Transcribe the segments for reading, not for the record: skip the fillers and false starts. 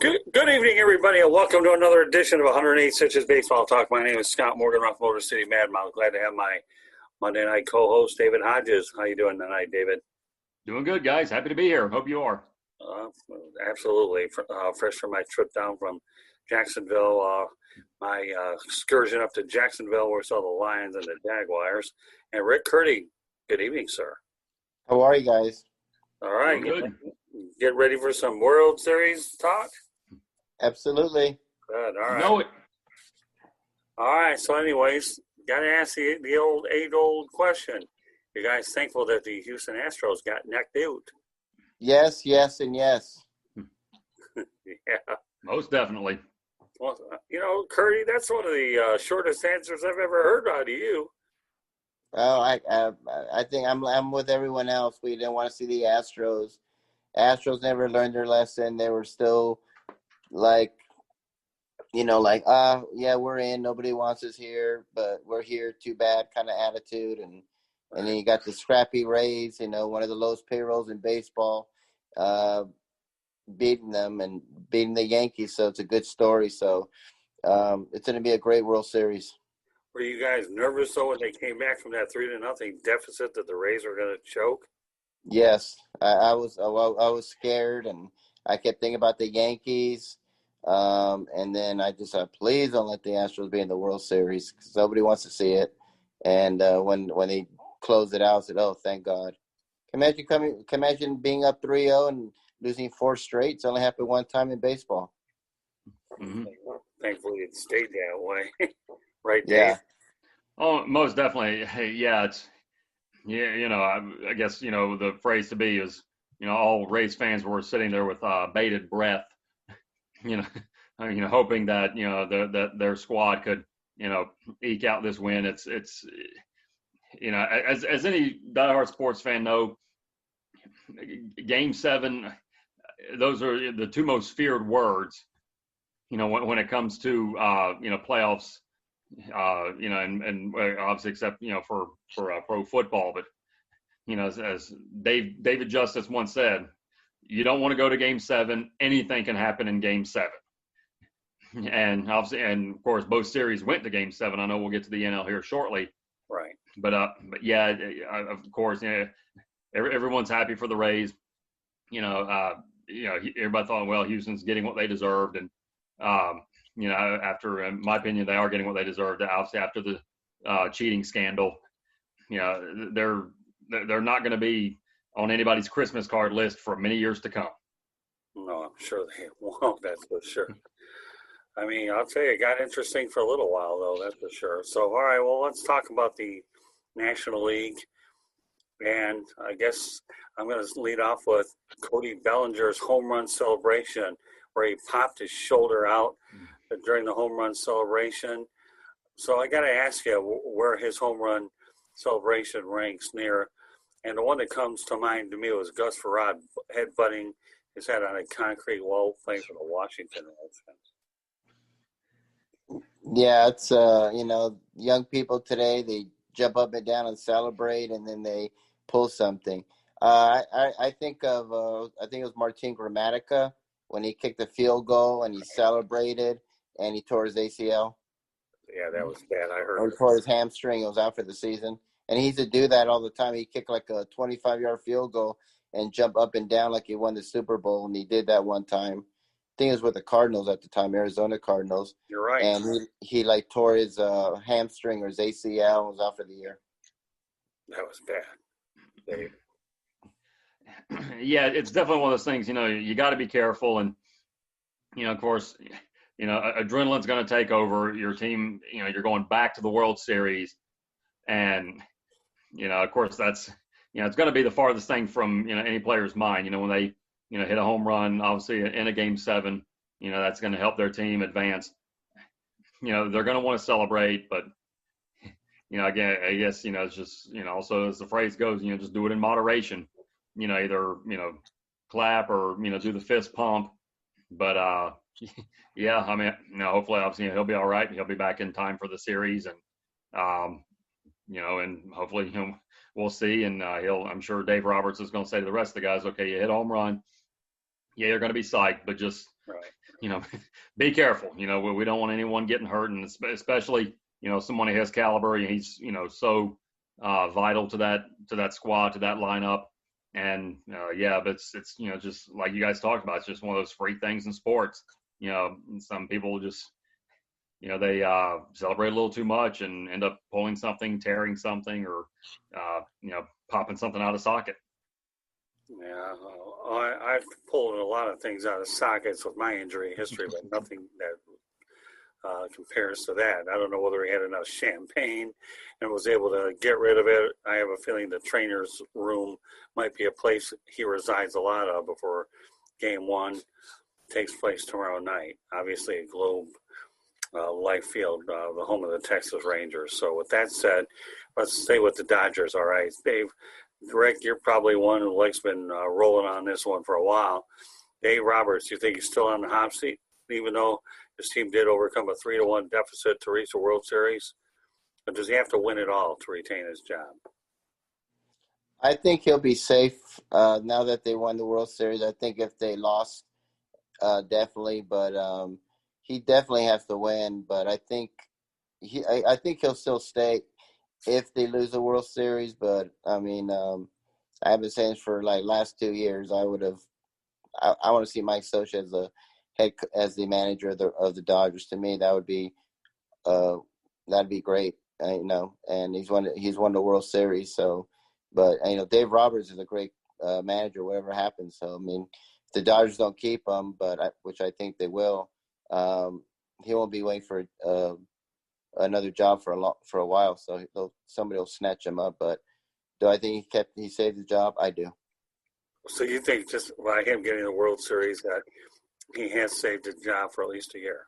Good evening, everybody, and welcome to another edition of 108 Stitches Baseball Talk. My name is Scott Morgan, Rough Motor City Mad Mouth. Glad to have my Monday night co-host, David Hodges. How you doing tonight, David? Doing good, guys. Happy to be here. Hope you are. Absolutely. Fresh from my trip down from Jacksonville, my excursion up to Jacksonville where we saw the Lions and the Jaguars. And Rick Curti, good evening, sir. How are you guys? All right. Good. Get ready for some World Series talk? Absolutely. Good. All right. Know it. All right. So, anyways, got to ask the old age-old question. You guys thankful that the Houston Astros got knocked out? Yes, and yes. Yeah. Most definitely. Well, Curti, that's one of the shortest answers I've ever heard out of you. Well, I think I'm with everyone else. We didn't want to see the Astros. Astros never learned their lesson. They were still yeah, we're in. Nobody wants us here, but we're here. Too bad kind of attitude. And then you got the scrappy Rays, one of the lowest payrolls in baseball, beating them and beating the Yankees. So it's a good story. So it's going to be a great World Series. Were you guys nervous, though, when they came back from that 3-0 deficit that the Rays were going to choke? Yes, I was scared, and I kept thinking about the Yankees. And then I just said, please don't let the Astros be in the World Series because nobody wants to see it. And when they closed it out, I said, oh, thank God. Can imagine being up 3-0 and losing 4 straight? It's only happened one time in baseball. Mm-hmm. Thankfully, it stayed that way. Right, Dave? Yeah. Oh, most definitely. Hey, yeah, I guess, the phrase to be is, all Rays fans were sitting there with bated breath, hoping that, that their squad could, eke out this win. It's as any diehard sports fan know, Game 7, those are the two most feared words, when it comes to, playoffs, and obviously except, for pro football, but, as David Justice once said, you don't want to go to Game 7. Anything can happen in Game 7. And obviously, and of course, both series went to Game 7. I know we'll get to the NL here shortly. Right. But yeah, of course, everyone's happy for the Rays. Everybody thought, well, Houston's getting what they deserved, and after, in my opinion, they are getting what they deserved. Obviously, after the cheating scandal, they're not going to be on anybody's Christmas card list for many years to come. No, I'm sure they won't. That's for sure. I mean, I'll tell you, it got interesting for a little while, though. That's for sure. So, all right, well, let's talk about the National League. And I guess I'm going to lead off with Cody Bellinger's home run celebration, where he popped his shoulder out during the home run celebration. So I got to ask you where his home run celebration ranks near. And the one that comes to mind to me was Gus Farad headbutting his head on a concrete wall playing for the Washington Redskins. Yeah, it's young people today, they jump up and down and celebrate, and then they pull something. I think it was Martin Gramatica when he kicked the field goal and he celebrated and he tore his ACL. Yeah, that was bad. I heard. Or he tore his hamstring. He was out for the season. And he used to do that all the time. He kicked like a 25-yard field goal and jump up and down like he won the Super Bowl. And he did that one time. I think it was with the Cardinals at the time, Arizona Cardinals. You're right. And he tore his hamstring or his ACL and was out for the year. That was bad. Dave. Yeah, it's definitely one of those things, you got to be careful. And, of course, adrenaline's going to take over your team. You're going back to the World Series. And, of course, that's, it's going to be the farthest thing from, any player's mind, when they, hit a home run, obviously in a Game 7, that's going to help their team advance. They're going to want to celebrate, but, again, I guess, it's just, also as the phrase goes, just do it in moderation, either, clap or, do the fist pump. But, yeah, I mean, hopefully, obviously, he'll be all right. He'll be back in time for the series. And, and hopefully, we'll see. And I'm sure Dave Roberts is going to say to the rest of the guys, okay, you hit a home run. Yeah, you're going to be psyched, but just, right. be careful. We don't want anyone getting hurt, and especially, someone of his caliber. He's, so vital to that squad, to that lineup. And but it's just like you guys talked about. It's just one of those freak things in sports. Some people just they celebrate a little too much and end up pulling something, tearing something, or popping something out of socket. Yeah, I've pulled a lot of things out of sockets with my injury history, but nothing that compares to that. I don't know whether he had enough champagne and was able to get rid of it. I have a feeling the trainer's room might be a place he resides a lot of before game one takes place tomorrow night. Obviously, at Globe Life Field, the home of the Texas Rangers. So with that said, let's stay with the Dodgers. All right, Dave. Rick, you're probably one who likes been rolling on this one for a while. Dave Roberts, do you think he's still on the hot seat, even though his team did overcome a 3-1 deficit to reach the World Series? Or does he have to win it all to retain his job? I think he'll be safe now that they won the World Series. I think if they lost, definitely, but he definitely has to win. But I think he'll still stay if they lose the World Series. But I mean, I've been saying for like last 2 years, I want to see Mike Scioscia as the manager of the Dodgers. To me, that'd be great. And he's won the World Series. So, but Dave Roberts is a great manager. Whatever happens. So I mean, if the Dodgers don't keep him, which I think they will, he won't be waiting for another job for a while, so somebody will snatch him up. But do I think he saved the job? I do. So you think just by him getting the World Series that he has saved his job for at least a year?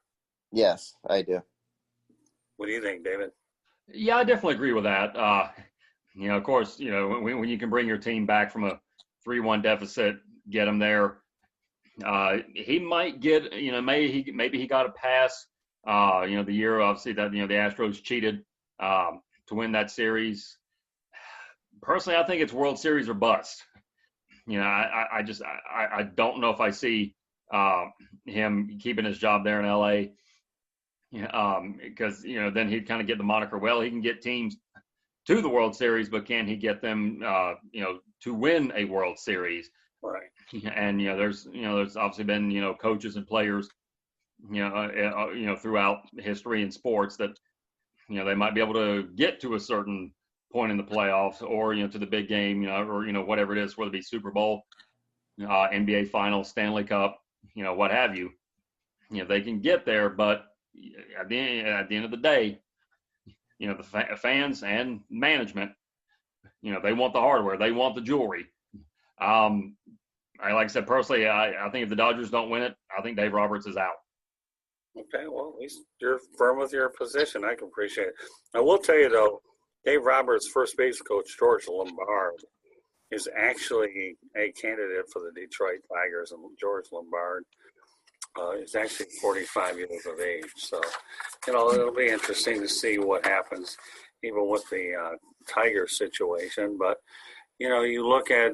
Yes, I do. What do you think, David? Yeah, I definitely agree with that. Of course, when you can bring your team back from a 3-1 deficit, get them there. He might get, maybe he got a pass. The year obviously that the Astros cheated to win that series. Personally, I think it's World Series or bust. I don't know if I see him keeping his job there in LA. Because then he'd kind of get the moniker. Well, he can get teams to the World Series, but can he get them to win a World Series? Right. And there's obviously been coaches and players throughout history in sports that, they might be able to get to a certain point in the playoffs or, to the big game, or, whatever it is, whether it be Super Bowl, NBA Finals, Stanley Cup, what have you. They can get there, but at the end of the day, the fans and management, they want the hardware, they want the jewelry. Like I said, personally, I think if the Dodgers don't win it, I think Dave Roberts is out. Okay, well, at least you're firm with your position. I can appreciate it. I will tell you, though, Dave Roberts' first base coach, George Lombard, is actually a candidate for the Detroit Tigers, and George Lombard is actually 45 years of age. So, it'll be interesting to see what happens, even with the Tiger situation. But, you look at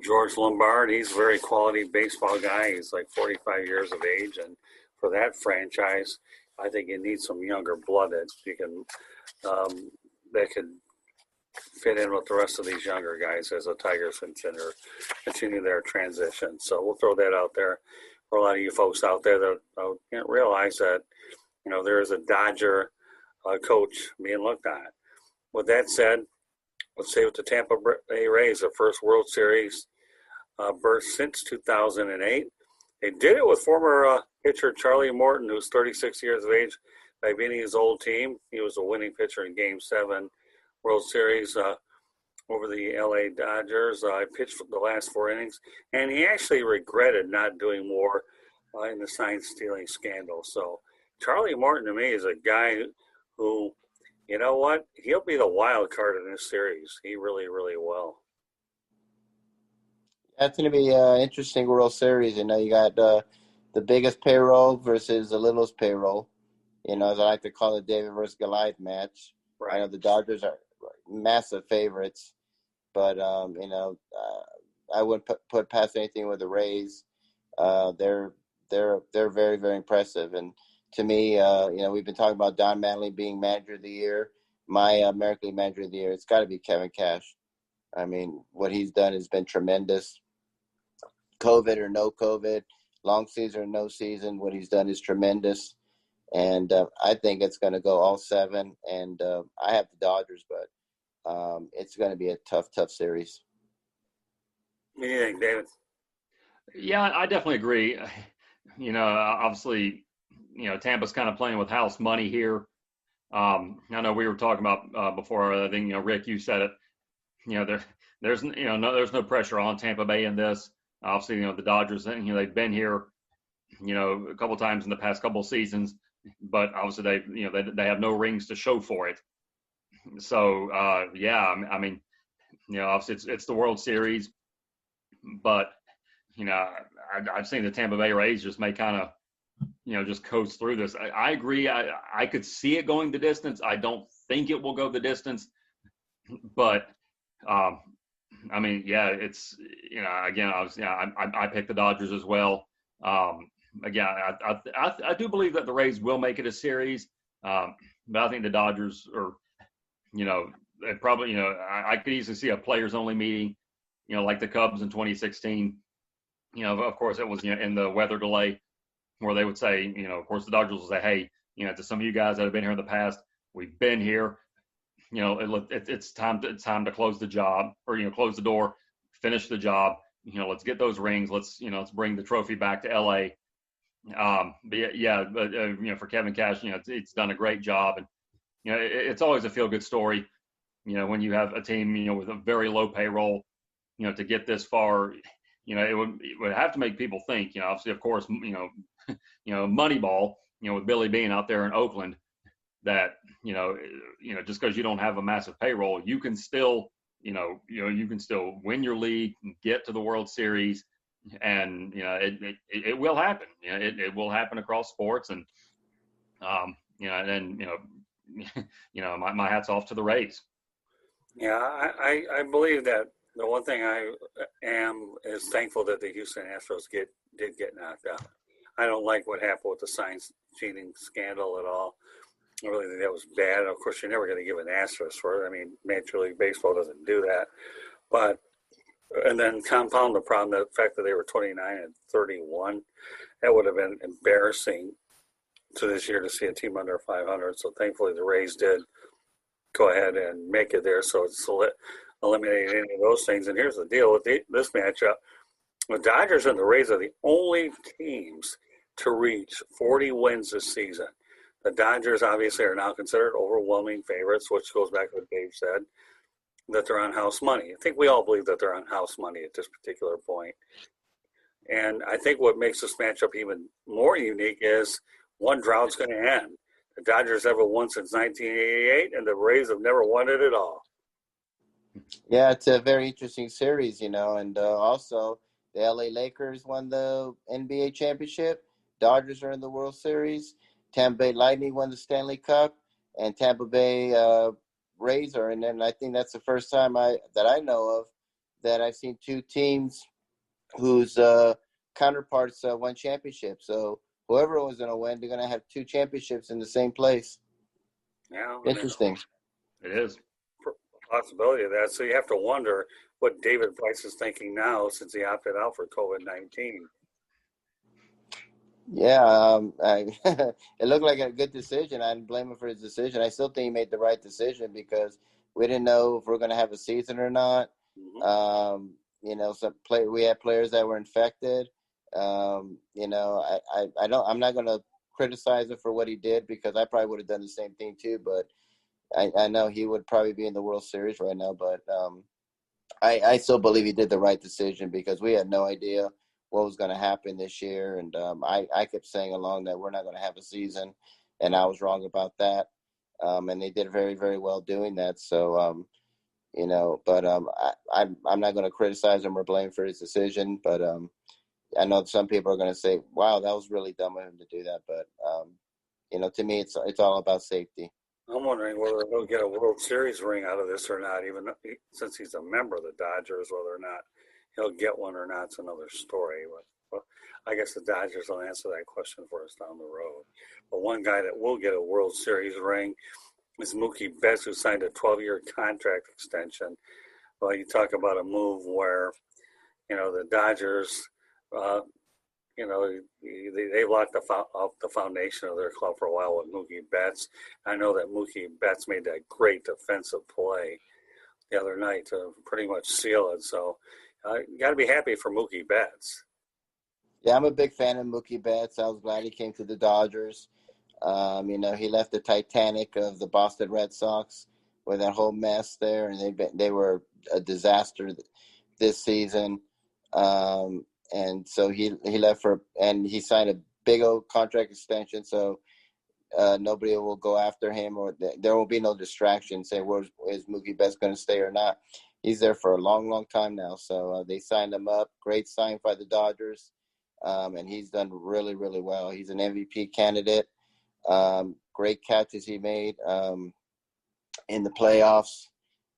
George Lombard, he's a very quality baseball guy. He's like 45 years of age, and for that franchise, I think you need some younger blood that you can that could fit in with the rest of these younger guys as the Tigers continue their transition. So we'll throw that out there for a lot of you folks out there that can't realize that there is a Dodger coach being looked at. With that said, let's say with the Tampa Bay Rays, the first World Series berth since 2008. They did it with former pitcher Charlie Morton, who's 36 years of age, by beating his old team. He was a winning pitcher in Game 7 World Series over the LA Dodgers. I pitched for the last 4 innings, and he actually regretted not doing more in the sign-stealing scandal. So Charlie Morton, to me, is a guy who, you know what, he'll be the wild card in this series. He really, really will. That's going to be an interesting World Series. You got the biggest payroll versus the littlest payroll. As I like to call it, David versus Goliath match. Right. I know the Dodgers are massive favorites, but I wouldn't put past anything with the Rays. They're they're very, very impressive. And to me, we've been talking about Don Mattingly being Manager of the Year. My American League Manager of the Year, it's got to be Kevin Cash. I mean, what he's done has been tremendous. COVID or no COVID, long season or no season, what he's done is tremendous. And I think it's going to go all 7. And I have the Dodgers, but it's going to be a tough series. What do you think, David? Yeah, I definitely agree. Obviously, Tampa's kind of playing with house money here. I know we were talking about before. I think Rick, you said it. There's no pressure on Tampa Bay in this. Obviously, the Dodgers. They've been here, a couple times in the past couple of seasons, but obviously they have no rings to show for it. So I mean, obviously it's the World Series, but I've seen the Tampa Bay Rays just may kind of just coast through this. I agree. I could see it going the distance. I don't think it will go the distance, but I mean, yeah, it's again, obviously, I picked the Dodgers as well. Again, I do believe that the Rays will make it a series, but I think the Dodgers are, they probably, I could easily see a players only meeting, like the Cubs in 2016. Of course, it was in the weather delay where they would say, of course, the Dodgers will say, hey, to some of you guys that have been here in the past, we've been here. It's time to close the job or close the door, finish the job. Let's get those rings. Let's bring the trophy back to LA. But for Kevin Cash, it's done a great job, and it's always a feel good story. When you have a team with a very low payroll, to get this far, it would have to make people think. Obviously, of course, Moneyball, with Billy Bean out there in Oakland, that just because you don't have a massive payroll, you can still you can still win your league, get to the World Series, and it will happen. It will happen across sports, and my hat's off to the Rays. Yeah, I believe that the one thing I am is thankful that the Houston Astros did get knocked out. I don't like what happened with the sign cheating scandal at all. I really think that was bad. Of course, you're never going to give an asterisk for it. I mean, Major League Baseball doesn't do that. But, and then compound the problem, the fact that they were 29-31, that would have been embarrassing to this year to see a team under 500. So thankfully the Rays did go ahead and make it there. So it's eliminated any of those things. And here's the deal with this matchup. The Dodgers and the Rays are the only teams to reach 40 wins this season. The Dodgers obviously are now considered overwhelming favorites, which goes back to what Dave said, that they're on house money. I think we all believe that they're on house money at this particular point. And I think what makes this matchup even more unique is one drought's going to end. The Dodgers haven't won since 1988, and the Rays have never won it at all. Yeah, it's a very interesting series, and also the LA Lakers won the NBA championship. Dodgers are in the World Series. Tampa Bay Lightning won the Stanley Cup, and Tampa Bay Rays are in there. And I think that's the first time that I know of that I've seen two teams whose counterparts won championships. So whoever was going to win, they're going to have two championships in the same place. Yeah, interesting. It is a possibility of that. So you have to wonder what David Price is thinking now since he opted out for COVID-19. Yeah, it looked like a good decision. I didn't blame him for his decision. I still think he made the right decision because we didn't know if we're going to have a season or not. Mm-hmm. We had players that were infected. I'm not going to criticize him for what he did because I probably would have done the same thing too. But I know he would probably be in the World Series right now. But I still believe he did the right decision because we had no idea what was going to happen this year. And I kept saying along that we're not going to have a season, and I was wrong about that. And they did very, very well doing that. So, I'm not going to criticize him or blame for his decision. But I know some people are going to say, wow, that was really dumb of him to do that. But, to me, it's all about safety. I'm wondering whether he'll get a World Series ring out of this or not, even since he's a member of the Dodgers, whether or not he'll get one or not, it's another story. Well, I guess the Dodgers will answer that question for us down the road. But one guy that will get a World Series ring is Mookie Betts, who signed a 12-year contract extension. Well, you talk about a move where, the Dodgers, they locked up the foundation of their club for a while with Mookie Betts. I know that Mookie Betts made that great defensive play the other night to pretty much seal it. So you got to be happy for Mookie Betts. Yeah, I'm a big fan of Mookie Betts. I was glad he came to the Dodgers. He left the Titanic of the Boston Red Sox with that whole mess there, and they were a disaster this season. And so he left and he signed a big old contract extension. So nobody will go after him, or there will be no distraction. Say, is Mookie Betts going to stay or not? He's there for a long, long time now. So they signed him up. Great sign by the Dodgers. And he's done really, really well. He's an MVP candidate. Great catches he made in the playoffs.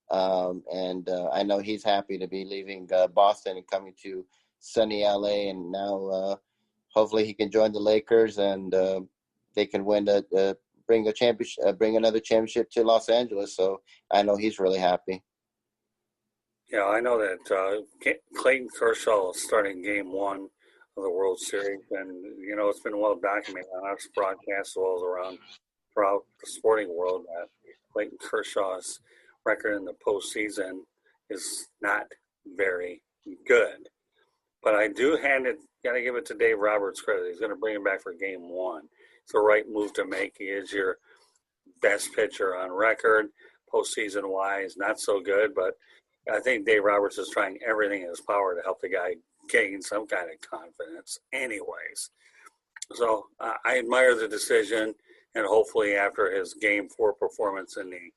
And I know he's happy to be leaving Boston and coming to sunny LA. And now hopefully he can join the Lakers and they can bring another championship to Los Angeles. So I know he's really happy. Yeah, I know that Clayton Kershaw is starting Game 1 of the World Series, and it's been well documented on our broadcast as well as around throughout the sporting world that Clayton Kershaw's record in the postseason is not very good. But I do got to give it to Dave Roberts credit. He's going to bring him back for Game 1. It's the right move to make. He is your best pitcher on record, postseason wise, not so good, but I think Dave Roberts is trying everything in his power to help the guy gain some kind of confidence anyways. So I admire the decision, and hopefully after his Game 4 performance in the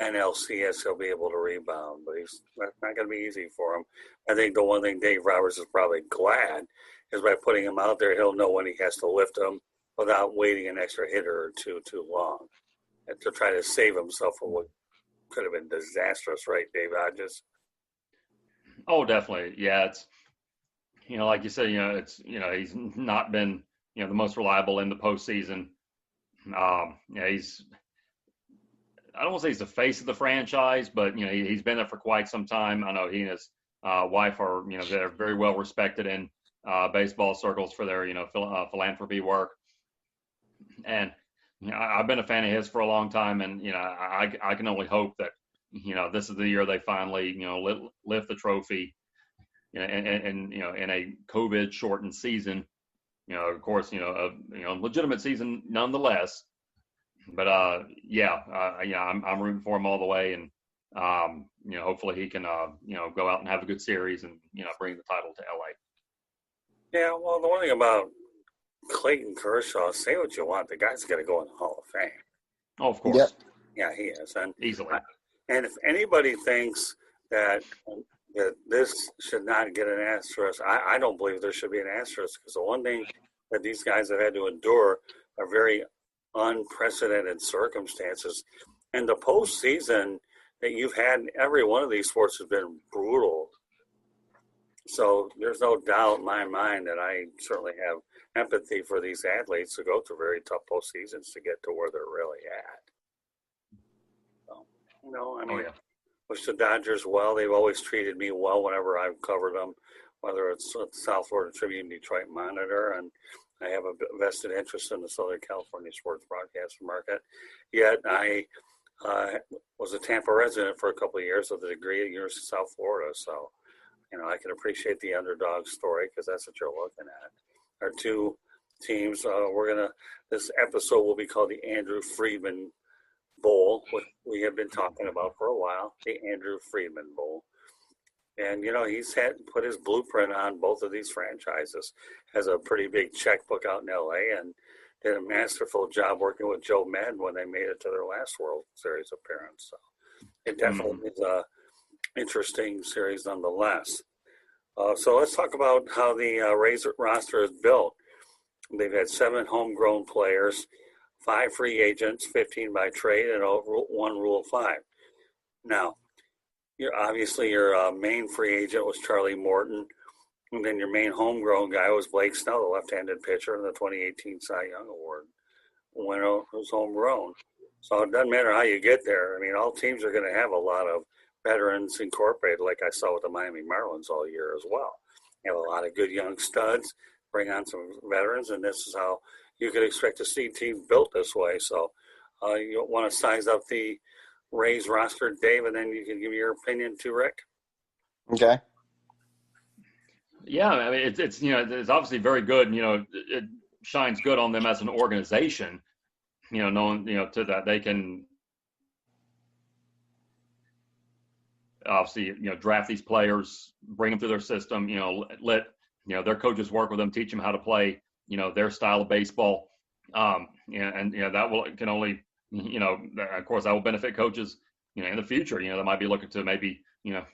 NLCS, he'll be able to rebound. But that's not going to be easy for him. I think the one thing Dave Roberts is probably glad is by putting him out there, he'll know when he has to lift him without waiting an extra hitter or two too long, and to try to save himself from what could have been disastrous, right, Dave Hodges? Oh, definitely. Yeah, it's like you said, he's not been the most reliable in the postseason. I don't want to say he's the face of the franchise, but he's been there for quite some time. I know he and his wife are they're very well respected in baseball circles for their philanthropy work, and I've been a fan of his for a long time, and I can only hope that this is the year they finally lift the trophy, and in a COVID shortened season, of course legitimate season nonetheless. But I'm rooting for him all the way, and hopefully he can go out and have a good series and bring the title to LA. Yeah, well, the one thing about Clayton Kershaw, say what you want, the guy's going to go in the Hall of Fame. Oh, of course. Yep. Yeah, he is, and easily. And if anybody thinks that this should not get an asterisk, I don't believe there should be an asterisk, because the one thing that these guys have had to endure are very unprecedented circumstances. And the postseason that you've had in every one of these sports has been brutal. So there's no doubt in my mind that I certainly have empathy for these athletes to go through very tough postseasons to get to where they're really at. So, wish the Dodgers well. They've always treated me well whenever I've covered them, whether it's South Florida Tribune, Detroit Monitor, and I have a vested interest in the Southern California sports broadcast market. Yet I was a Tampa resident for a couple of years with a degree at University of South Florida. So, I can appreciate the underdog story, because that's what you're looking at. Our two teams, this episode will be called the Andrew Friedman Bowl, which we have been talking about for a while, the Andrew Friedman Bowl. And, he's put his blueprint on both of these franchises, has a pretty big checkbook out in L.A., and did a masterful job working with Joe Madden when they made it to their last World Series appearance. So it definitely is a interesting series nonetheless. So let's talk about how the Rays roster is built. They've had 7 homegrown players, 5 free agents, 15 by trade, and 1 Rule of 5. Now, your main free agent was Charlie Morton, And then your main homegrown guy was Blake Snell, the left-handed pitcher in the 2018 Cy Young Award winner, who's homegrown. So it doesn't matter how you get there. I mean, all teams are going to have a lot of veterans incorporated, like I saw with the Miami Marlins all year as well. You have a lot of good young studs, bring on some veterans, and this is how you could expect to see teams built this way. So you want to size up the Rays roster, Dave, and then you can give your opinion to Rick. Okay. Yeah, I mean, it's it's obviously very good. It shines good on them as an organization. Knowing to that they can obviously draft these players, bring them through their system. Let their coaches work with them, teach them how to play their style of baseball. And that can only of course that will benefit coaches in the future. They might be looking to maybe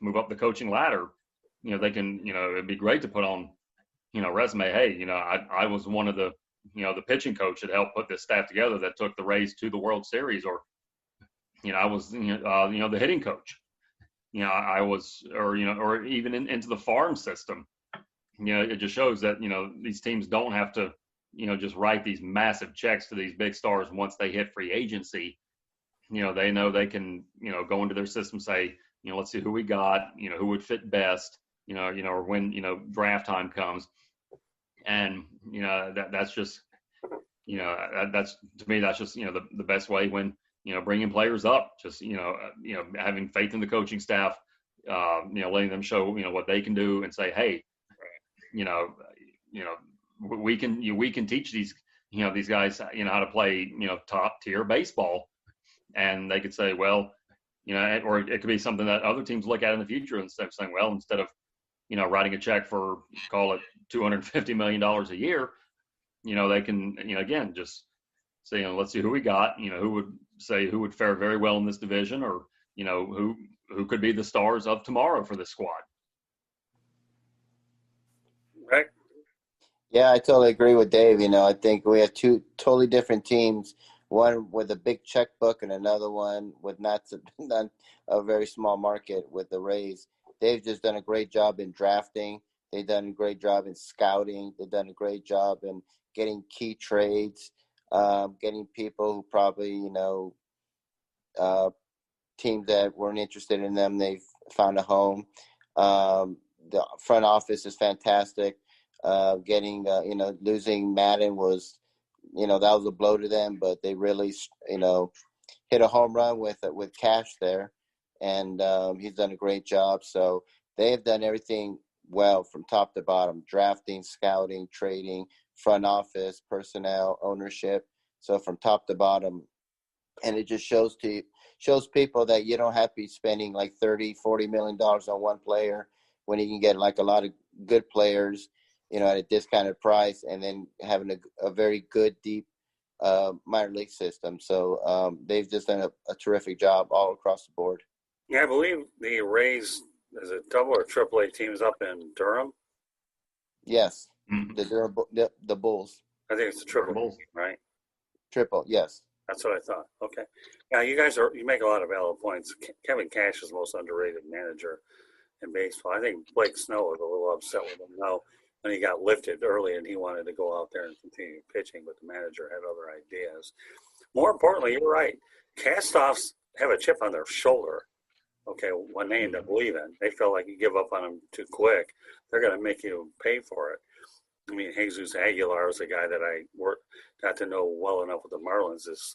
move up the coaching ladder. They can it'd be great to put on resume. Hey, I was one of the the pitching coach that helped put this staff together that took the Rays to the World Series, or I was the hitting coach. I was, or even into the farm system. It just shows that these teams don't have to just write these massive checks to these big stars once they hit free agency. They know they can go into their system, say let's see who we got, who would fit best, or when draft time comes. And that's just that's to me that's just the best way when bringing players up, just having faith in the coaching staff, letting them show what they can do, and say, hey, we can teach these these guys how to play top tier baseball. And they could say, well, or it could be something that other teams look at in the future instead of saying, well, instead of writing a check for, call it $250 million a year, they can, again, just say, let's see who we got, who would fare very well in this division, or, who could be the stars of tomorrow for this squad. Right. Yeah, I totally agree with Dave. I think we have two totally different teams, one with a big checkbook and another one with not a very small market with the Rays. They've just done a great job in drafting. They've done a great job in scouting. They've done a great job in getting key trades, getting people who probably, teams that weren't interested in them, they've found a home. The front office is fantastic. Losing Madden was, that was a blow to them, but they really, hit a home run with Cash there. And he's done a great job. So they have done everything well from top to bottom: drafting, scouting, trading, front office, personnel, ownership. So from top to bottom, and it just shows people that you don't have to be spending like $30-40 million on one player when you can get like a lot of good players, at a discounted price, and then having a very good, deep minor league system. So they've just done a terrific job all across the board. Yeah, I believe the Rays, is it double or triple A teams up in Durham? Yes. Mm-hmm. The Bulls. I think it's the triple Bulls, right? Triple, yes. That's what I thought. Okay. Yeah, you make a lot of valid points. Kevin Cash is the most underrated manager in baseball. I think Blake Snow was a little upset with him now when he got lifted early and he wanted to go out there and continue pitching, but the manager had other ideas. More importantly, you're right. Castoffs have a chip on their shoulder. Okay, when they end up leaving, they feel like you give up on them too quick. They're going to make you pay for it. I mean, Jesus Aguilar was a guy that I got to know well enough with the Marlins this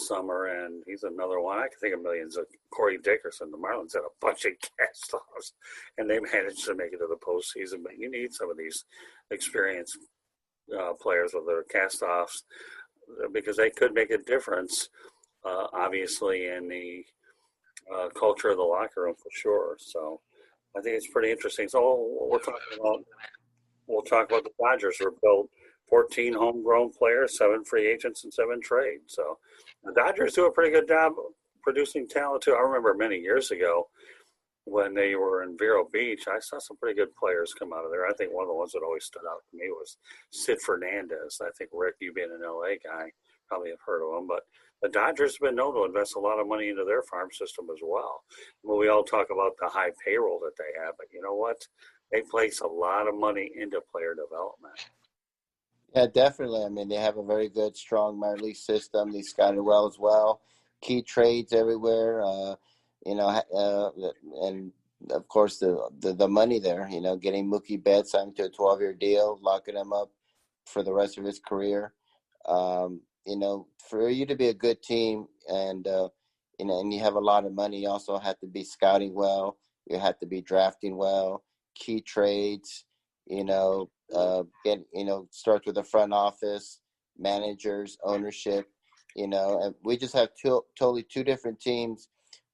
summer, and he's another one. I can think of millions of Corey Dickerson. The Marlins had a bunch of cast-offs, and they managed to make it to the postseason. But you need some of these experienced players with their cast-offs because they could make a difference, obviously, in the culture of the locker room for sure. So I think it's pretty interesting. So we'll talk about the Dodgers, who built 14 homegrown players, 7 free agents, and 7 trades. So the Dodgers do a pretty good job producing talent too. I remember many years ago when they were in Vero Beach, I saw some pretty good players come out of there. I think one of the ones that always stood out to me was Sid Fernandez. I think, Rick, you being an LA guy, probably have heard of him. But the Dodgers have been known to invest a lot of money into their farm system as well. Well, we all talk about the high payroll that they have, but you know what? they place a lot of money into player development. Yeah, definitely. I mean, they have a very good, strong minor league system. They scouted well as well. Key trades everywhere. And of course the money there. Getting Mookie Betts signed to a 12-year deal, locking him up for the rest of his career. For you to be a good team, and and you have a lot of money, you also have to be scouting well. You have to be drafting well. Key trades. Starts with the front office, managers, ownership, and we just have totally two different teams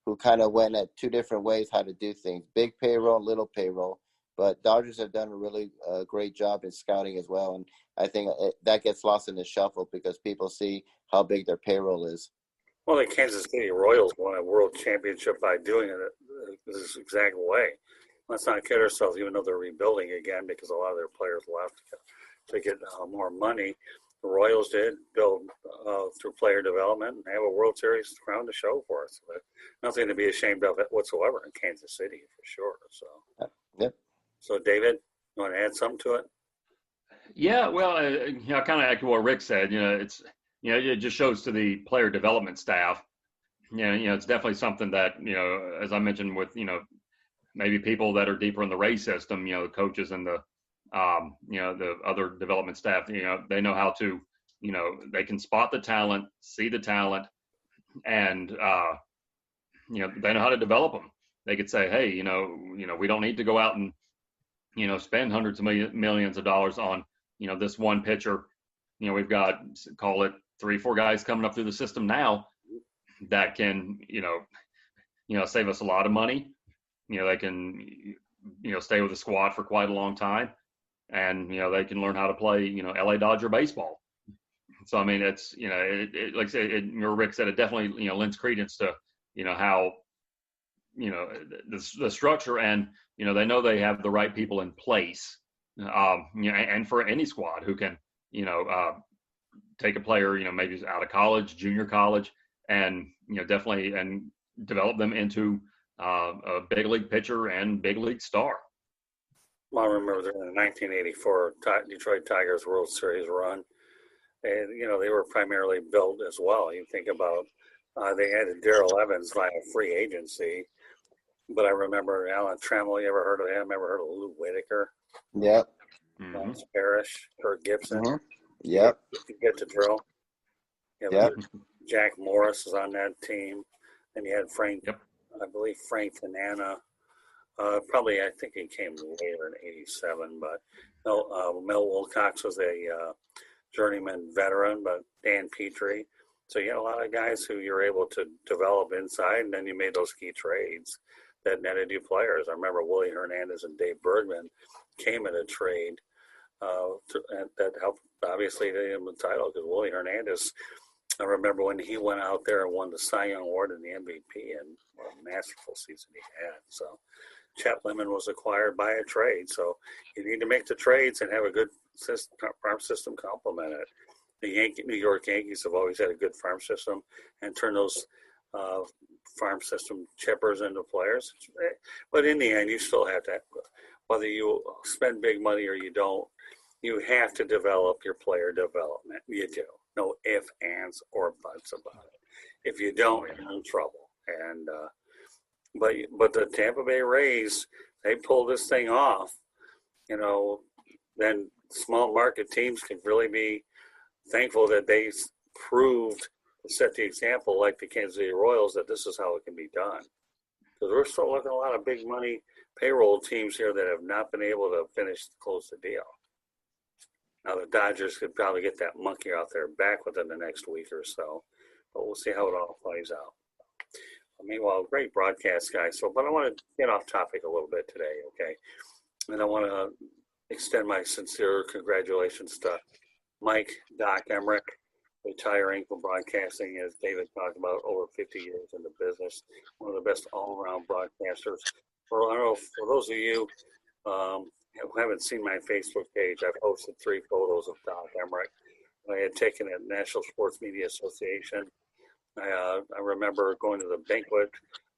who kind of went at two different ways how to do things. Big payroll, little payroll. But Dodgers have done a really great job in scouting as well. And I think that gets lost in the shuffle because people see how big their payroll is. Well, the Kansas City Royals won a world championship by doing it this exact way. Let's not kid ourselves, even though they're rebuilding again because a lot of their players left to get more money. The Royals did build through player development and have a World Series crown to show for us. But nothing to be ashamed of it whatsoever in Kansas City for sure. So, yep. So, David, you want to add something to it? Yeah, well, kind of echo what Rick said. It just shows to the player development staff. It's definitely something that as I mentioned with maybe people that are deeper in the Ray system, the coaches and the the other development staff, they know how to, they can spot the talent, see the talent, and they know how to develop them. They could say, hey, we don't need to go out and spend hundreds of millions of dollars on this one pitcher. We've got, call it 3-4 guys coming up through the system now that can save us a lot of money. They can stay with the squad for quite a long time, and they can learn how to play LA Dodger baseball. So I mean, it's like I said, Rick said, it definitely lends credence to how the structure, and they know they have the right people in place, and for any squad who can take a player maybe out of college, junior college, and definitely and develop them into a big league pitcher and big league star. Well, I remember the 1984 Detroit Tigers World Series run, and they were primarily built as well. You think about they had Darrell Evans via free agency, but I remember Alan Trammell. You ever heard of him? Ever heard of Lou Whitaker? Yep. Lance Parrish, Kurt Gibson. Mm-hmm. Yep. You get the drill. Yep. Jack Morris is on that team, and you had Frank. Yep. I believe Frank Tanana. Probably, I think he came later in '87, but Mel Wilcox was a journeyman veteran, but Dan Petrie. So you had a lot of guys who you're able to develop inside, and then you made those key trades that netted you players. I remember Willie Hernandez and Dave Bergman came in a trade that helped, obviously, them the title because Willie Hernandez, I remember when he went out there and won the Cy Young Award and the MVP, and what a masterful season he had. So Chet Lemon was acquired by a trade. So you need to make the trades and have a good farm system complement it. The New York Yankees have always had a good farm system and turn those farm system chippers into players. But in the end, you still have to, whether you spend big money or you don't, you have to develop your player development. You do. No ifs, ands, or buts about it. If you don't, you're in trouble. And but the Tampa Bay Rays, they pull this thing off. Then small market teams can really be thankful that they proved to set the example, like the Kansas City Royals, that this is how it can be done. Because we're still looking at a lot of big money payroll teams here that have not been able to close the deal. Now the Dodgers could probably get that monkey off their back within the next week or so, but we'll see how it all plays out. Meanwhile, great broadcast, guys. But I want to get off topic a little bit today, okay? And I want to extend my sincere congratulations to Mike Doc Emerick, retiring from broadcasting, as David talked about, over 50 years in the business, one of the best all-around broadcasters. For those of you who haven't seen my Facebook page, I've posted 3 photos of Doc Emerick I had taken at National Sports Media Association. I remember going to the banquet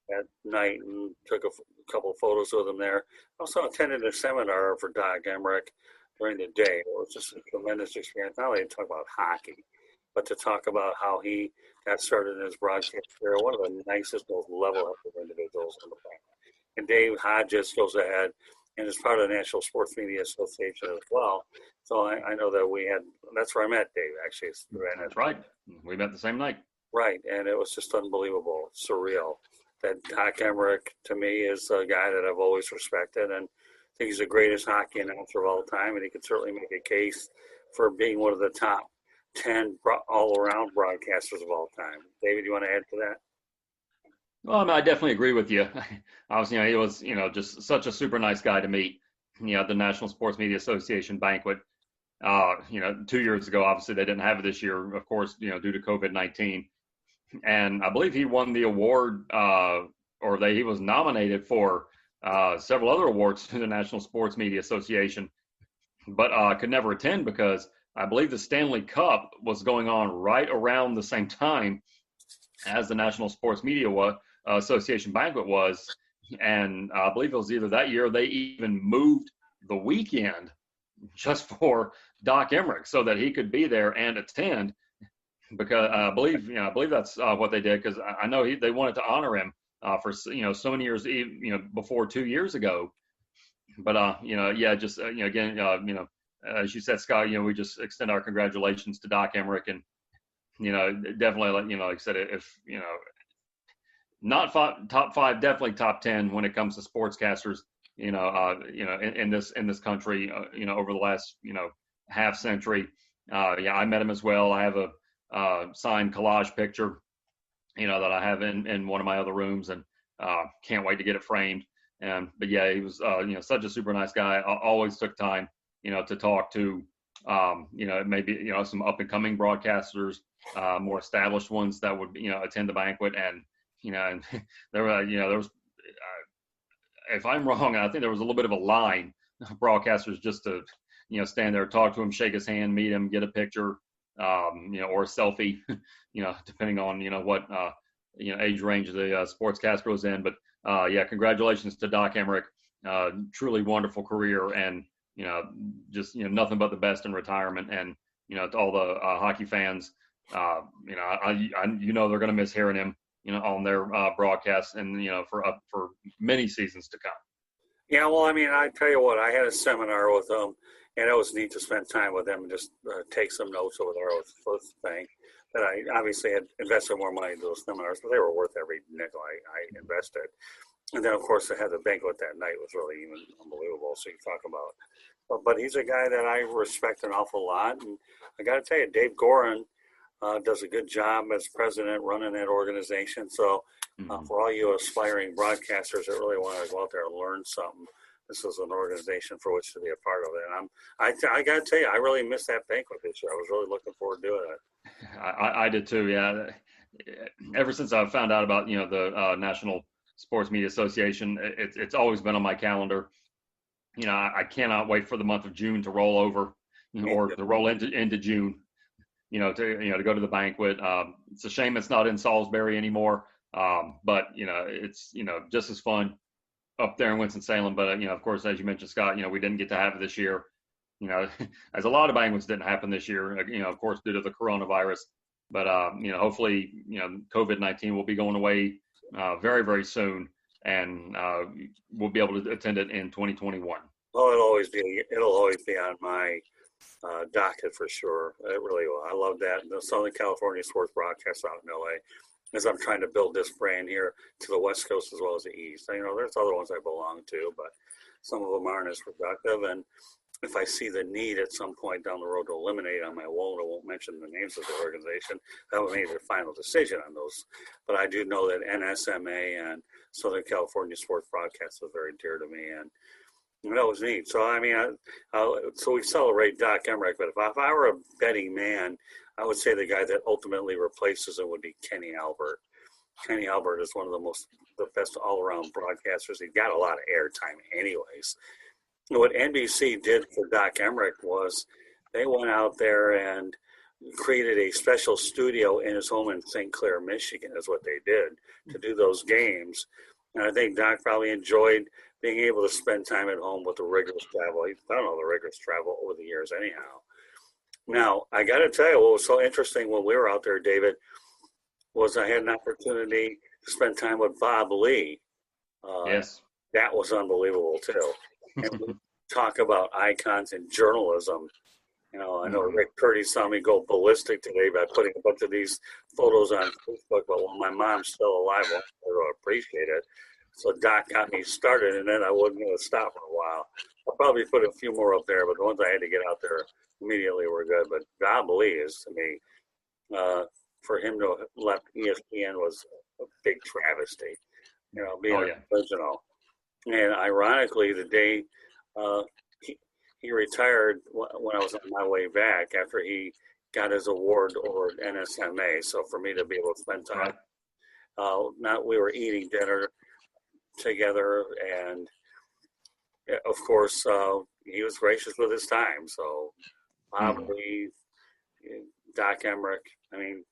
that night and took a couple of photos with him there. Also attended a seminar for Doc Emerick during the day. It was just a tremendous experience. Not only to talk about hockey, but to talk about how he got started in his broadcast career. One of the nicest, most level-headed individuals on the planet. And Dave Hodges goes ahead and is part of the National Sports Media Association as well. So I know that that's where I met Dave, actually. That's right. We met the same night. Right, and it was just unbelievable, surreal. That Doc Emerick, to me, is a guy that I've always respected, and I think he's the greatest hockey announcer of all time, and he can certainly make a case for being one of the top 10 all-around broadcasters of all time. David, you want to add to that? Well, I mean, I definitely agree with you. Obviously, he was, just such a super nice guy to meet. At the National Sports Media Association banquet. 2 years ago, obviously they didn't have it this year, of course, due to COVID-19. And I believe he won the award, he was nominated for several other awards through the National Sports Media Association, but could never attend because I believe the Stanley Cup was going on right around the same time as the National Sports Media Association banquet was. And I believe it was either that year or they even moved the weekend just for Doc Emerick so that he could be there and attend. Because I believe that's what they did, because I know they wanted to honor him for so many years, before 2 years ago. But again, as you said, Scott, we just extend our congratulations to Doc Emerick, and definitely, like I said, if not top five, definitely top 10 when it comes to sportscasters. In this country, over the last half century. I met him as well. I have a signed collage picture, that I have in one of my other rooms, and can't wait to get it framed. But yeah, he was such a super nice guy. Always took time to talk to maybe some up and coming broadcasters, more established ones that would attend the banquet, and and there was if I'm wrong, I think there was a little bit of a line of broadcasters just to stand there, talk to him, shake his hand, meet him, get a picture, or a selfie, depending on what age range the sportscaster was in. But congratulations to Doc Emerick. Truly wonderful career, and just nothing but the best in retirement. And to all the hockey fans, they're going to miss hearing him on their broadcasts, and for many seasons to come. Yeah, well, I mean, I tell you what, I had a seminar with them, and it was neat to spend time with them and just take some notes over there. It was the first thing that I obviously had invested more money into those seminars, but they were worth every nickel I invested. And then, of course, they had the banquet that night was really even unbelievable. So you talk about, but he's a guy that I respect an awful lot, and I got to tell you, Dave Gorin does a good job as president running that organization. So for all you aspiring broadcasters that really want to go out there and learn something, this is an organization for which to be a part of it. And I got to tell you, I really missed that banquet this year. I was really looking forward to doing it. I did too. Yeah. Ever since I found out about, the National Sports Media Association, it's always been on my calendar. I cannot wait for the month of June to roll over, or to roll into June. To go to the banquet. It's a shame it's not in Salisbury anymore. But it's just as fun up there in Winston-Salem. But of course, as you mentioned, Scott, we didn't get to have it this year. As a lot of banquets didn't happen this year. Of course, due to the coronavirus. But hopefully, COVID-19 will be going away very, very soon, and we'll be able to attend it in 2021. Well, it'll always be on my docket for sure. It really will. I love that. The Southern California sports broadcast out in LA, as I'm trying to build this brand here to the West Coast as well as the East. There's other ones I belong to, but some of them aren't as productive. And if I see the need at some point down the road to eliminate them, I won't mention the names of the organization. That will make the final decision on those. But I do know that NSMA and Southern California Sports Broadcast was very dear to me, and that was neat. So, I mean, so we celebrate Doc Emerick, but if I were a betting man, I would say the guy that ultimately replaces him would be Kenny Albert. Kenny Albert is one of the best all-around broadcasters. He got a lot of airtime anyways. What NBC did for Doc Emerick was they went out there and created a special studio in his home in St. Clair, Michigan, is what they did to do those games. And I think Doc probably enjoyed being able to spend time at home with the rigorous travel. He's done all the rigorous travel over the years anyhow. Now, I got to tell you, what was so interesting when we were out there, David, was I had an opportunity to spend time with Bob Lee. Yes. That was unbelievable, too. And we talk about icons in journalism. You know, I know Rick Curti saw me go ballistic today by putting a bunch of these photos on Facebook, but when my mom's still alive, I don't appreciate it. So Doc got me started, and then I wasn't going to stop for a while. I'll probably put a few more up there, but the ones I had to get out there immediately were good. But Bob Lee is, to me, for him to have left ESPN was a big travesty, you know, being original. And ironically, the day he retired when I was on my way back after he got his award over at NSMA. So for me to be able to spend time, we were eating dinner together, and of course he was gracious with his time. So Bob Lee, Doc Emerick, I mean,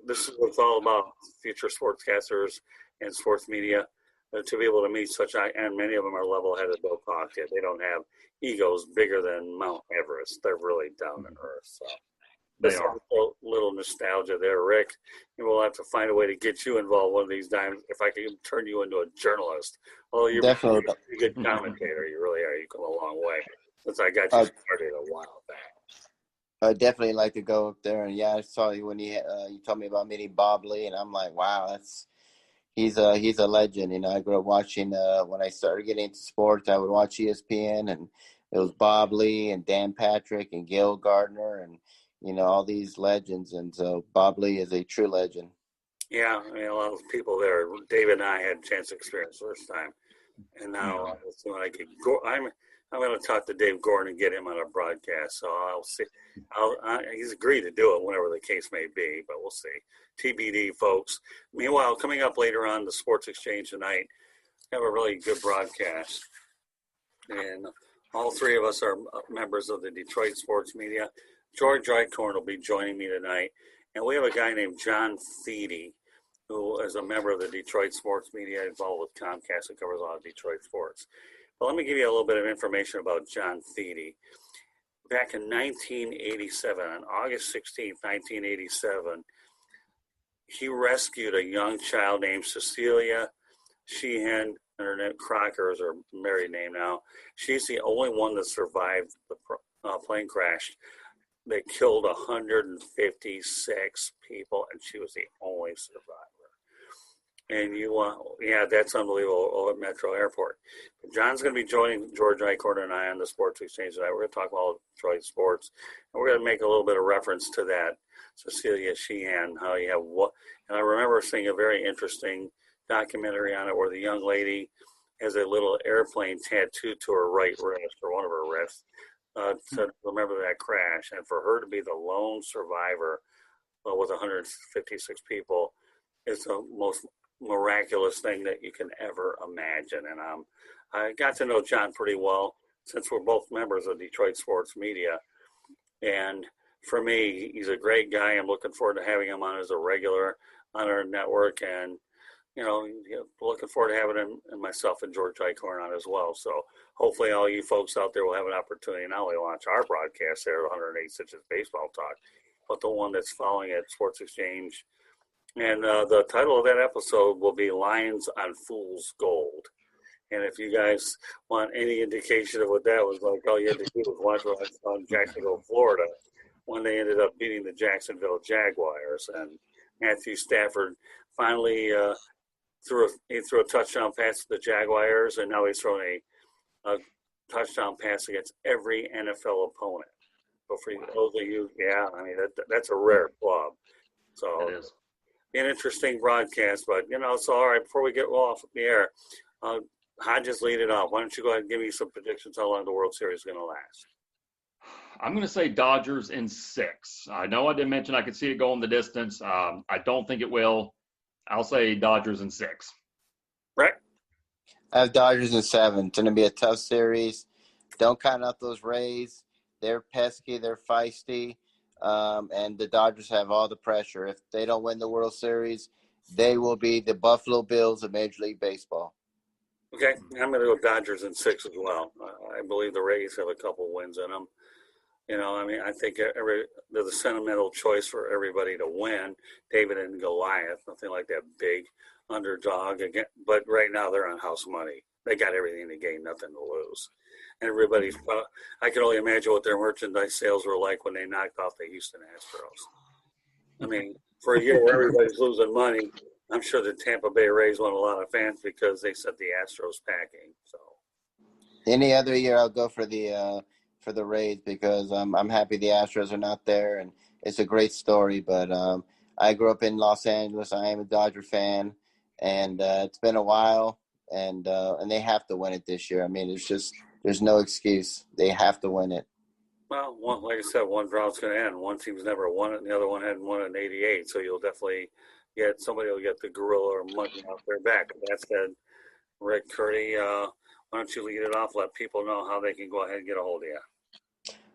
this is what it's all about, future sportscasters and sports media, to be able to meet such, and many of them are level-headed, Bill Cockett. They don't have egos bigger than Mount Everest. They're really down to earth. So They are. A little nostalgia there, Rick. And we'll have to find a way to get you involved one of these times if I can turn you into a journalist. Well, you're Definitely a good commentator. You really are. You come a long way since I got you started a while back. I'd definitely like to go up there. And I saw you when you told me about meeting Bob Lee, and I'm like, wow, he's a legend. You know, I grew up watching when I started getting into sports, I would watch ESPN, and it was Bob Lee and Dan Patrick and Gil Gardner and, you know, all these legends. And so Bob Lee is a true legend. Yeah, I mean, a lot of people there. David and I had a chance to experience first time. And now when I get I'm going to talk to Dave Gordon and get him on a broadcast. So I'll see. He's agreed to do it, whatever the case may be, but we'll see. TBD, folks. Meanwhile, coming up later on the Sports Exchange tonight, we have a really good broadcast. And all three of us are members of the Detroit sports media. George Eichhorn will be joining me tonight. And we have a guy named John Feedy, who is a member of the Detroit sports media involved with Comcast and covers a lot of Detroit sports. But let me give you a little bit of information about John Feedy. Back in 1987, on August 16, 1987, he rescued a young child named Cecilia Sheehan. Her name Crocker is her married name now. She's the only one that survived the plane crash. They killed 156 people, and she was the only survivor. And that's unbelievable at Metro Airport. But John's going to be joining George Eichhorn and I on the Sports Exchange tonight. We're going to talk about Detroit sports, and we're going to make a little bit of reference to that Cecilia Sheehan, how you have what. And I remember seeing a very interesting documentary on it where the young lady has a little airplane tattooed to her right wrist, or one of her wrists, to remember that crash. And for her to be the lone survivor with 156 people is the most miraculous thing that you can ever imagine. And I got to know John pretty well since we're both members of Detroit sports media. And for me, he's a great guy. I'm looking forward to having him on as a regular on our network. And, looking forward to having him and myself and George Eichhorn on as well. So hopefully all you folks out there will have an opportunity not only to watch our broadcast there at 108 Stitches Baseball Talk, but the one that's following at Sports Exchange. And the title of that episode will be Lions on Fool's Gold. And if you guys want any indication of what that was like, all you had to do was watch what I saw in Jacksonville, Florida, when they ended up beating the Jacksonville Jaguars. And Matthew Stafford finally threw a touchdown pass to the Jaguars, and now he's thrown a touchdown pass against every NFL opponent. So for those of you, that's a rare club. So it is an interesting broadcast, but so all right, before we get off the air, Hodges lead it off. Why don't you go ahead and give me some predictions how long the World Series is going to last? I'm going to say Dodgers in 6. I know I didn't mention I could see it go in the distance. I don't think it will. I'll say Dodgers in 6. Right. I have Dodgers in 7. It's going to be a tough series. Don't count out those Rays. They're pesky. They're feisty. and the Dodgers have all the pressure. If they don't win the World Series, they will be the Buffalo Bills of Major League Baseball. Okay, I'm going to go Dodgers in 6 as well. I believe the Rays have a couple wins in them. I think they're the sentimental choice for everybody to win. David and Goliath, nothing like that big underdog again. But right now they're on house money. They got everything to gain, nothing to lose. And everybody's. I can only imagine what their merchandise sales were like when they knocked off the Houston Astros. I mean, for a year where everybody's losing money, I'm sure the Tampa Bay Rays won a lot of fans because they sent the Astros packing. So any other year, I'll go for the Rays because I'm happy the Astros are not there, and it's a great story. But I grew up in Los Angeles. I am a Dodger fan, and it's been a while, and they have to win it this year. I mean, it's just there's no excuse. They have to win it. Well, like I said, one drought's going to end. One team's never won it, and the other one hadn't won it in '88. So you'll definitely get somebody will get the gorilla or monkey off their back. With that said, Rick, Curti, why don't you lead it off? Let people know how they can go ahead and get a hold of you.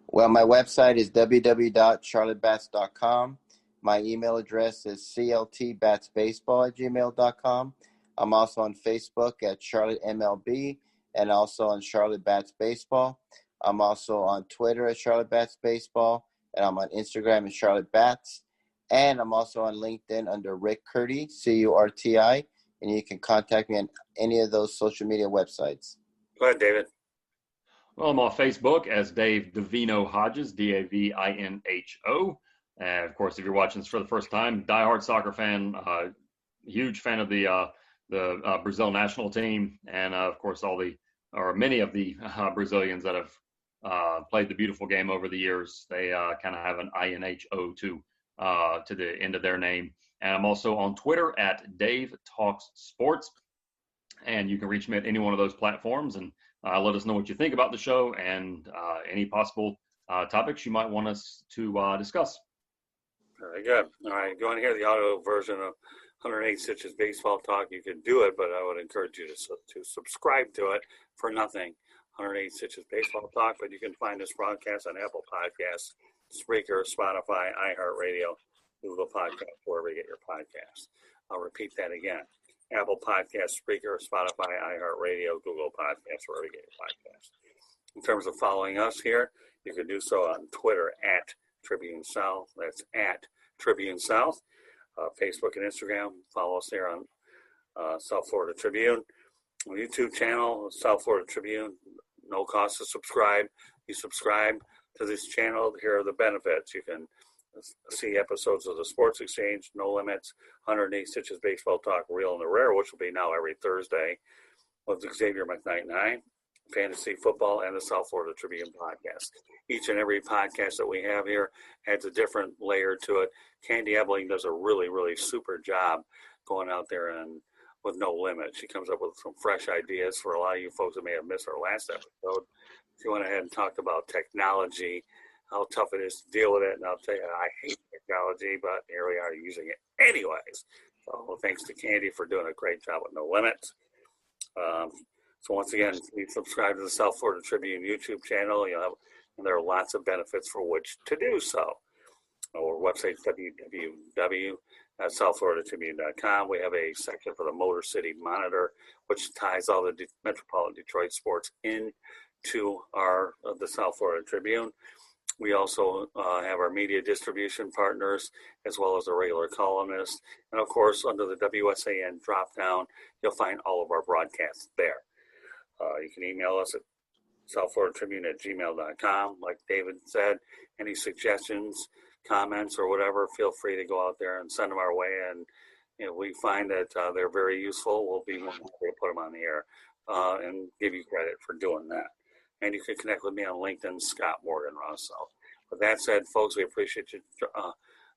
Well, my website is www.charlottebats.com. My email address is cltbatsbaseball@gmail.com. I'm also on Facebook at Charlotte MLB and also on Charlotte Bats Baseball. I'm also on Twitter at Charlotte Bats Baseball, and I'm on Instagram at Charlotte Bats. And I'm also on LinkedIn under Rick Curti, Curti, and you can contact me on any of those social media websites. Go ahead, David. Well, I'm on Facebook as Dave Davino Hodges, Davino. And of course, if you're watching this for the first time, diehard soccer fan, huge fan of the Brazil national team, and of course, many of the Brazilians that have played the beautiful game over the years. They kind of have an INHO to the end of their name. And I'm also on Twitter at Dave Talks Sports, and you can reach me at any one of those platforms and let us know what you think about the show and any possible topics you might want us to discuss. Very good. All right, if you want to hear the audio version of 108 Stitches Baseball Talk, you can do it, but I would encourage you to subscribe to it for nothing. 108 Stitches Baseball Talk, but you can find this broadcast on Apple Podcasts, Spreaker, Spotify, iHeartRadio, Google Podcasts, wherever you get your podcasts. I'll repeat that again. Apple Podcasts, Spreaker, Spotify, iHeartRadio, Google Podcasts, wherever you get your podcasts. In terms of following us here, you can do so on Twitter at Tribune South. That's at Tribune South. Facebook and Instagram. Follow us there on South Florida Tribune. On YouTube channel, South Florida Tribune. No cost to subscribe. You subscribe to this channel, here are the benefits. You can see episodes of the Sports Exchange, No Limits, 108 Stitches Baseball Talk, Real and the Rare, which will be now every Thursday with Xavier McKnight and I, Fantasy Football, and the South Florida Tribune podcast. Each and every podcast that we have here adds a different layer to it. Candy Ebling does a really, really super job going out there and with No Limit. She comes up with some fresh ideas for a lot of you folks that may have missed our last episode. She went ahead and talked about technology, how tough it is to deal with it. And I'll tell you, I hate technology, but here we are using it anyways. So thanks to Candy for doing a great job with No Limits. So once again, please subscribe to the South Florida Tribune YouTube channel. And there are lots of benefits for which to do so. Our website is www.southfloridatribune.com. We have a section for the Motor City Monitor, which ties all the Metropolitan Detroit sports into the South Florida Tribune. We also have our media distribution partners, as well as the regular columnists. And, of course, under the WSAN drop-down, you'll find all of our broadcasts there. You can email us at southfloridatribune@gmail.com. Like David said, any suggestions, comments, or whatever, feel free to go out there and send them our way. And we find that they're very useful. We'll be more than happy to put them on the air and give you credit for doing that. And you can connect with me on LinkedIn, Scott Morgan Russell. With that said, folks, we appreciate you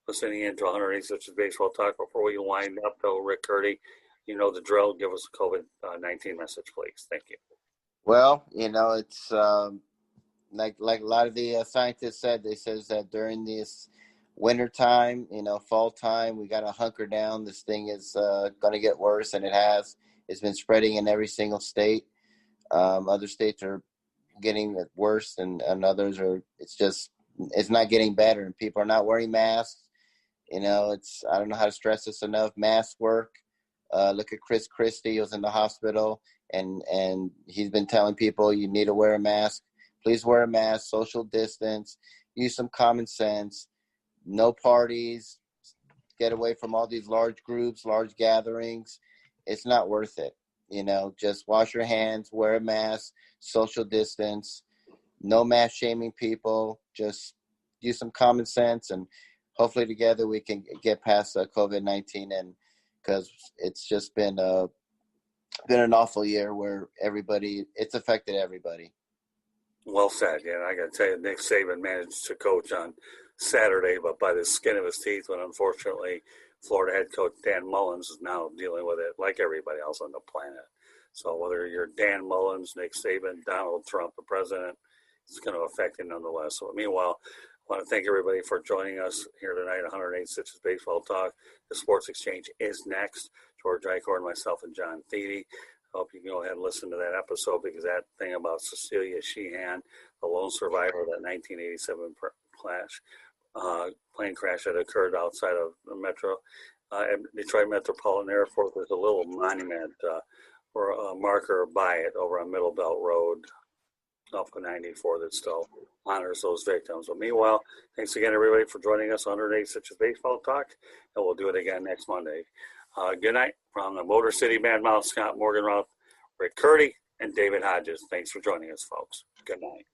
listening in to 108 Stitches Baseball Talk. Before we wind up, though, Rick Curti, you know the drill. Give us a COVID-19 message, please. Thank you. Well, it's like a lot of the scientists said. They says that during this winter time, fall time, we got to hunker down. This thing is going to get worse, and it has. It's been spreading in every single state. Other states are getting it worse, and others are. It's just it's not getting better, and people are not wearing masks. You know, I don't know how to stress this enough. Masks work. Look at Chris Christie. He was in the hospital, and he's been telling people you need to wear a mask. Please wear a mask, social distance, use some common sense, no parties, get away from all these large groups, large gatherings. It's not worth it. You know, just wash your hands, wear a mask, social distance, no mass shaming people, just use some common sense, and hopefully together we can get past COVID-19, and because it's just been an awful year where it's affected everybody. Well said. Yeah, I got to tell you, Nick Saban managed to coach on Saturday, but by the skin of his teeth, when unfortunately Florida head coach Dan Mullins is now dealing with it like everybody else on the planet. So whether you're Dan Mullins, Nick Saban, Donald Trump, the president, it's going to affect you nonetheless. So meanwhile, I want to thank everybody for joining us here tonight. 108 Stitches Baseball Talk. The Sports Exchange is next. George Eichhorn, myself, and John Thede. I hope you can go ahead and listen to that episode, because that thing about Cecilia Sheehan, the lone survivor of that 1987 plane crash that occurred outside of the Detroit Metropolitan Airport. There's a little monument or a marker by it over on Middle Belt Road off of 94 that still honors those victims. But meanwhile, thanks again, everybody, for joining us on 108 Stitches Baseball Talk, and we'll do it again next Monday. Good night from the Motor City Badmouth, Scott Morganroth, Rick Curti, and David Hodges. Thanks for joining us, folks. Good night.